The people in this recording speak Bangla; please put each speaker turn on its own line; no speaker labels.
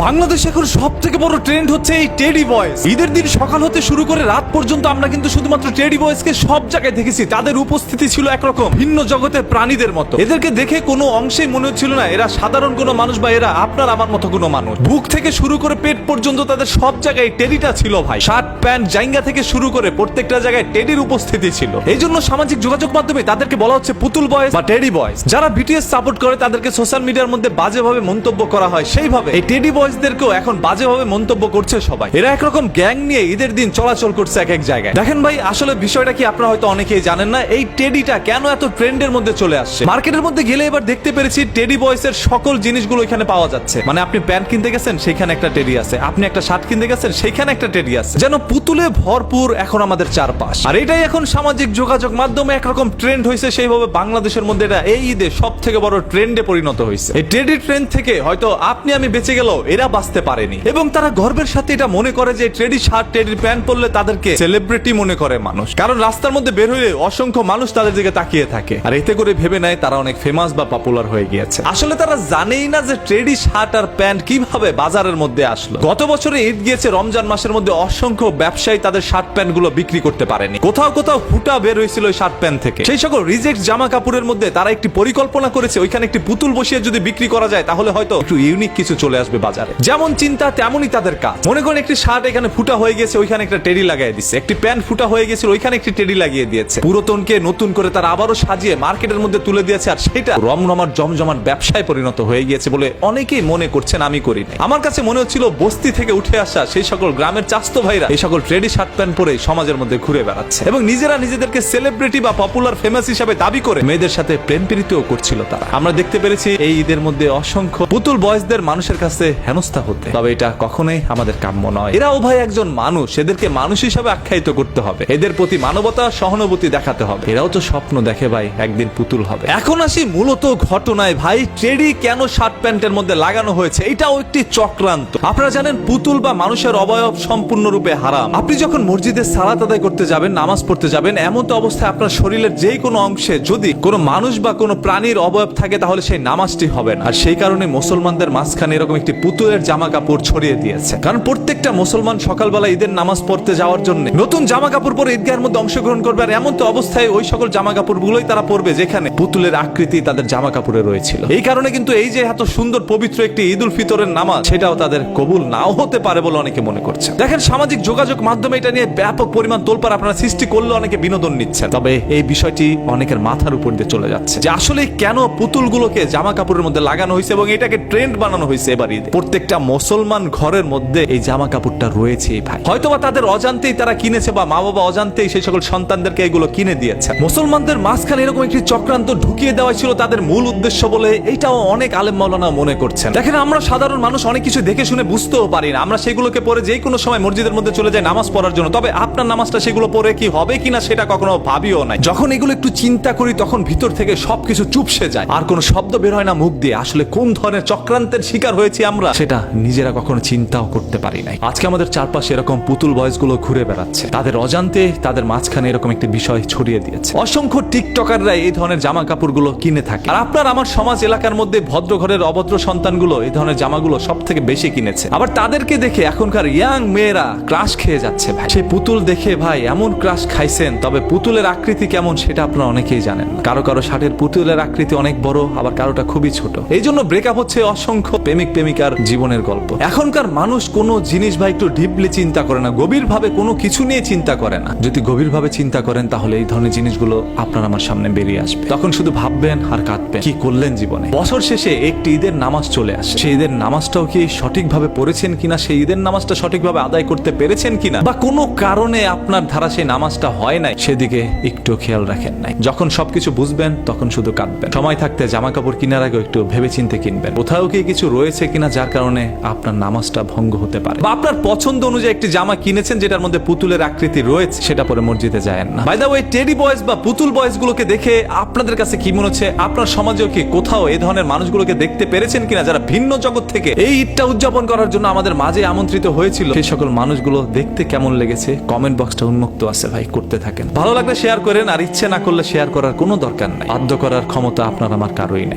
বাংলাদেশ এখন সবথেকে বড় ট্রেন্ড হচ্ছে এই টেডি বয়েজ। ঈদের দিন সকাল হতে শুরু করে রাত পর্যন্ত আমরা কিন্তু শুধুমাত্র টেডি বয়েজকে সব জায়গায় দেখেছি। তাদের উপস্থিতি ছিল একরকম ভিন্ন জগতের প্রাণীদের মতো। এদেরকে দেখে কোনো অংশেই মনে হচ্ছিল না এরা সাধারণ কোনো মানুষ বা এরা আপনার আমার মতো কোনো মানুষ। বুক থেকে শুরু করে পেট পর্যন্ত তাদের সব জায়গায় টেডিটা ছিল ভাই। শার্ট প্যান্ট জাইঙ্গা থেকে শুরু করে প্রত্যেকটা জায়গায় টেডির উপস্থিতি ছিল। এই জন্য সামাজিক যোগাযোগ মাধ্যমে তাদেরকে বলা হচ্ছে পুতুল বয়েজ বা টেডি বয়েজ। যারা বিটিএস সাপোর্ট করে তাদেরকে সোশ্যাল মিডিয়ার মধ্যে বাজেভাবে মন্তব্য করা হয়, সেইভাবে এই টেডি বয়েজদেরকেও এখন বাজেভাবে মন্তব্য করছে সবাই। এরা একরকম গ্যাং নিয়ে ঈদের দিন চলাচল করছে এক এক জায়গায়। দেখেন ভাই, আসলে বিষয়টা কি আপনারা হয়তো অনেকেই জানেন না, এই টেডিটা কেন এত ট্রেন্ডের মধ্যে চলে আসছে। মার্কেটের মধ্যে গেলে এবার দেখতে পেরেছি টেডি বয়েজের সকল জিনিসগুলো এখানে পাওয়া যাচ্ছে। মানে আপনি প্যান্ট কিনতে গেছেন, সেখানে একটা টেডি আছে। আপনি একটা শার্ট কিনতে গেছেন, সেখানে একটা টেডি আছে। যেন পুতুলে ভরপুর এখন আমাদের চারপাশ। আর এটাই এখন সামাজিক যোগাযোগ মাধ্যমে একরকম ট্রেন্ড হয়েছে। সেইভাবে বাংলাদেশের মধ্যে এটা এই ঈদে সব থেকে বড় ট্রেন্ডে পরিণত হয়েছে। এই টেডি ট্রেন্ড থেকে হয়তো আপনি আমি বেঁচে গেলেও এরা বাঁচতে পারেনি, এবং তারা গর্বের সাথে এটা মনে করে যে টেডি শার্ট টেডি প্যান্ট পরলে তাদেরকে সেলিব্রিটি মনে করে মানুষ। কারণ রাস্তার মধ্যে বের হলে অসংখ্য মানুষ তাদের দিকে তাকিয়ে থাকে, আর এতে করে ভেবে নেয় তারা অনেক ফেমাস বা পপুলার হয়ে গিয়েছে। আসলে তারা জানেই না যে টেডি শার্ট আর প্যান্ট কিভাবে বাজারের মধ্যে আসলো। গত বছরে ঈদ গিয়েছে, রমজান মাসের মধ্যে অসংখ্য ব্যবসায়ী তাদের শার্ট প্যান্ট গুলো বিক্রি করতে পারেনি। কোথাও কোথাও ফুটা বের হয়েছিল ওই শার্ট প্যান্ট থেকে। সেই সকল রিজেক্ট জামা কাপড়ের মধ্যে তারা একটি পরিকল্পনা করেছে, ওইখানে একটি পুতুল বসিয়ে যদি বিক্রি করা যায় তাহলে হয়তো একটু ইউনিক কিছু চলে আসবে বাজারে। যেমন চিন্তা তেমনই তাদের কাজ। মনে করেন একটি শার্ট এখানে ফুটা হয়ে গেছে, ওইখানে একটা টেডি লাগিয়ে দিচ্ছে। একটি প্যান্ট ফুটা হয়ে গেছে, ওইখানে একটি টেডি লাগিয়ে দিয়েছে। পুরাতনকে নতুন করে তারা আবারও সাজিয়ে মার্কেটের মধ্যে তুলে দিয়েছে, আর সেটা রমরমার জমজমাট ব্যবসায় পরিণত হয়ে গিয়েছে বলে অনেকেই মনে করছেন, আমি করি না। আমার কাছে মনে হচ্ছিল বস্তি থেকে উঠে আসা সেই সকল গ্রামের চাস্তো ভাইরা এই সকল টেডি শার্ট প্যান্ট পরে সমাজের মধ্যে ঘুরে বেড়াচ্ছে, এবং নিজেরা নিজেদেরকে সেলিব্রিটি বা পপুলার ফেমাস হিসাবে দাবি করে মেয়েদের সাথে প্রেম প্রীতিও করছিল তারা। আমরা দেখতে পেরেছি এই ঈদের মধ্যে অসংখ্য পুতুল বয়েজদের মানুষের কাছে হেনস্থা হতে। তবে এটা কখনোই আমাদের কাম্য নয়। এরা উভয় একজন মানুষ, এদেরকে মানুষ হিসাবে আখ্যায়িত করতে হবে। এদের প্রতি মানবতা সহানুভূতি দেখাতে হবে। এরাও তো স্বপ্ন দেখে ভাই একদিন পুতুল হবে। এখন আসি মূলত ঘটনায় ভাই। টেডি কেন শার্ট প্যান্টের মধ্যে লাগানো হয়েছে, এটাও একটি চক্রান্ত। আপনারা জানেন পুতুল বা মানুষের অবয়ব সম্পূর্ণরূপে হারাম। আপনি যখন মসজিদে সালাত আদায় করতে যাবেন, নামাজ পড়তে যাবেন, এমন তো অবস্থায় আপনার শরীরের যে কোনো অংশে যদি কোনো মানুষ বা কোনো প্রাণীর অবয়ব থাকে তাহলে সেই নামাজটি হবে না। আর সেই কারণে মুসলমানদের মাঝখানে এরকম একটি পুতুলের জামা কাপড় ছড়িয়ে দিয়েছে। কারণ প্রত্যেকটা মুসলমান সকালবেলা ঈদের নামাজ পড়তে যাওয়ার জন্য নতুন জামা কাপড় পরে ঈদগাহের মধ্যে অংশগ্রহণ করবে। আর এমন তো অবস্থায় ওই সকল জামা কাপড় গুলোই তারা পরবে যেখানে পুতুলের আকৃতি তাদের জামা কাপড়ে রয়েছিল। এই কারণে কিন্তু এই যে এত সুন্দর পবিত্র একটি ঈদ উল ফিতরের নামাজ, সেটাও তাদের কবুল নাও হতে পারে বলে অনেকে মনে করছে। দেখেন, সামাজিক যোগাযোগ মাধ্যমে এটা নিয়ে ব্যাপক পরিমাণ তোলপাড় আপনারা সৃষ্টি করলে অনেকে বিনোদন নিচ্ছেন। তবে এই বিষয়টি অনেকের মাথার উপর দিয়ে চলে যাচ্ছে যে আসলে কেন পুতুলগুলোকে জামা কাপড়ের মধ্যে লাগানো হয়েছে এবং এটাকে ট্রেন্ড বানানো হয়েছে এবার ঈদে। প্রত্যেকটা মুসলমান ঘরের মধ্যে এই জামা কাপড়টা রয়েছে ভাই। হয়তোবা তাদের অজান্তেই তারা কিনেছে, বা মা বাবা অজান্তেই সেই সকল সন্তানদেরকে এগুলো কিনে দিয়েছে। মুসলমানদের মাঝখানে এরকম একটি চক্রান্ত ঢুকিয়ে দেওয়া ছিল তাদের মূল উদ্দেশ্য বলে এইটাও অনেক আলেম মাওলানা মনে করছেন। দেখেন, আমরা সাধারণ মানুষ অনেক কিছু দেখে শুনে বুঝতেও পারি না। আমরা সেগুলোকে পরে যে কোনো সময় মসজিদের মধ্যে চলে যাই নামাজ পড়ার জন্য। তবে আপনার নামাজটা সেগুলো পরে কি হবে কিনা সেটা কখনো ভাবিও নাই। যখন এগুলো একটু চিন্তা করি তখন ভিতর থেকে সবকিছু চুপসে যায়, আর কোনো শব্দ বের হয় না মুখ দিয়ে। আসলে কোন ধরনের চক্রান্তের শিকার হয়েছি আমরা সেটা নিজেরা কখনো চিন্তাও করতে পারি নাই। আজকে আমাদের চারপাশে এরকম পুতুল বয়েজ গুলো ঘুরে বেড়াচ্ছে, তাদের অজান্তে তাদের মাঝখানে এরকম একটি বিষয় ছড়িয়ে দিয়েছে। অসংখ্য টিকটকাররা এই ধরনের জামা কাপড় গুলো কিনে থাকে। আর আপনার আমার সমাজ এলাকার মধ্যে ভদ্র ঘরের অভদ্র সন্তানগুলো এই ধরনের জামাগুলো সব থেকে বেশি কিনেছে। আবার তাদেরকে দেখে এখনকার ইয়াং মেয়েরা ক্রাশ খেয়ে যাচ্ছে ভাই। সেই পুতুল দেখে ভাই এমন ক্রাশ খাইছেন। তবে পুতুলের আকৃতি কেমন সেটা আপনারা অনেকেই জানেন। কারো কারো শার্টের পুতুলের আকৃতি অনেক বড়, আবার কারোটা খুবই ছোট। এই জন্য ব্রেকআপ হচ্ছে অসংখ্য প্রেমিক প্রেমিকার জীবনের গল্প। এখনকার মানুষ কোনো জিনিস ভাই একটু ডিপলি চিন্তা করে না, গভীরভাবে কোনো কিছু নিয়ে চিন্তা করে না। যদি গভীরভাবে চিন্তা করেন তাহলে এই ধরনের জিনিসগুলো আপনার আমার সামনে বেরিয়ে আসবে। তখন শুধু ভাববেন আর কাঁদবেন, কি করলেন জীবনে। বছর শেষে একটি ঈদের নামাজ চলে আসে। সেই ঈদের নামাজটাও কি সঠিকভাবে পড়েছেন কিনা, সেই ঈদের নামাজটা সঠিকভাবে আদায় করতে পেরেছেন কিনা, বা কোনো কারণে আপনার ধারা সেই নামাজটা হয় নাই, সেদিকে একটু খেয়াল রাখেন নাই। যখন সবকিছু বুঝবেন তখন শুধু কাঁদবেন। সময় থাকতে জামা কাপড় কেনার আগে একটু ভেবেচিন্তে কিনবেন। কোথাও কি কিছু রয়েছে কিনা যার কারণে আপনার নামাজটা ভঙ্গ হতে পারে, বা আপনার পছন্দ অনুযায়ী একটি জামা কিনেছেন যেটার মধ্যে পুতুলের আকৃতি রয়েছে, সেটা পরে মসজিদে যায়েন না। By the way, teddy boys বা পুতুল বয়েজ গুলোকে দেখে আপনাদের কাছে কি মনে হচ্ছে? আপনার সমাজেও কি কোথাও এই ধরনের মানুষগুলোকে দেখতে পেরেছেন কিনা যারা ভিন্ন জগৎ থেকে এই ঈদটা উদযাপন করার জন্য আমাদের মাঝে আমন্ত্রিত হয়েছিল? সেই সকল মানুষগুলো দেখতে কেমন লেগেছে কমেন্ট বক্সটা উন্মুক্ত আছে ভাই, করতে থাকেন। ভালো লাগলে শেয়ার করেন, আর ইচ্ছে না করলে শেয়ার করার কোনো দরকার নাই। বাধ্য করার ক্ষমতা আপনার আমার কারোই নাই।